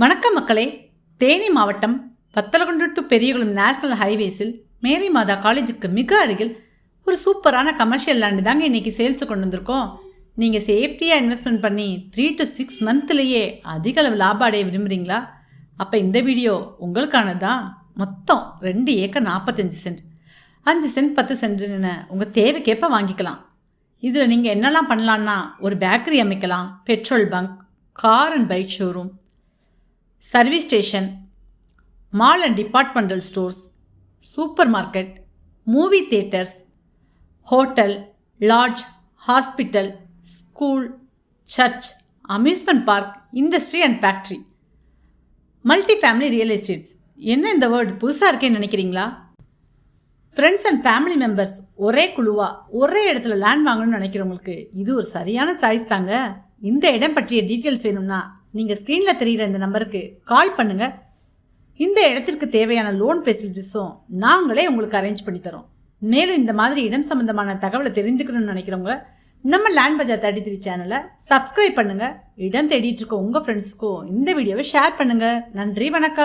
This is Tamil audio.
வணக்கம் மக்களே. தேனி மாவட்டம் வத்தலகுண்டு டு பெரியகுளம் நேஷனல் ஹைவேஸில் மேரி மாதா காலேஜுக்கு மிக அருகில் ஒரு சூப்பரான கமர்ஷியல் லேண்டு தாங்க இன்றைக்கி சேல்ஸு கொண்டு வந்திருக்கோம். நீங்கள் சேஃப்டியாக இன்வெஸ்ட்மெண்ட் பண்ணி 3 to 6 மந்த்லேயே அதிக அளவு லாபம் அடைய விரும்புகிறீங்களா? அப்போ இந்த வீடியோ உங்களுக்கானது தான். மொத்தம் 2 ஏக்கர் 45 சென்ட், 5 சென்ட் 10 சென்ட்னு உங்கள் தேவைக்கேற்ப வாங்கிக்கலாம். இதில் நீங்கள் என்னெல்லாம் பண்ணலான்னா, ஒரு பேக்கரி அமைக்கலாம், petrol bunk, car and bike showroom, service station, mall and departmental stores, supermarket, movie theatres, hotel, lodge, hospital, school, church, amusement park, industry and factory, multi family real estates. என்ன இந்த வேர்டு புதுசாக இருக்கேன்னு நினைக்கிறீங்களா? ஃப்ரெண்ட்ஸ் அண்ட் ஃபேமிலி மெம்பர்ஸ் ஒரே குழுவாக ஒரே இடத்துல லேண்ட் வாங்கணும்னு நினைக்கிறவங்களுக்கு இது ஒரு சரியான சாய்ஸ் தாங்க. இந்த இடம் பற்றிய டீட்டெயில்ஸ் வேணும்னா நீங்கள் ஸ்க்ரீனில் தெரிகிற இந்த நம்பருக்கு கால் பண்ணுங்கள். இந்த இடத்திற்கு தேவையான லோன் ஃபெசிலிட்டிஸும் நாங்களே உங்களுக்கு அரேஞ்ச் பண்ணி தரோம். மேலும் இந்த மாதிரி இடம் சம்மந்தமான தகவலை தெரிஞ்சுக்கணும்னு நினைக்கிறவங்க நம்ம லேண்ட் பஜார் 33 சேனலை சப்ஸ்கிரைப் பண்ணுங்கள். இடம் தேடிட்டு இருக்க உங்கள் ஃப்ரெண்ட்ஸுக்கும் இந்த வீடியோவை ஷேர் பண்ணுங்கள். நன்றி, வணக்கம்.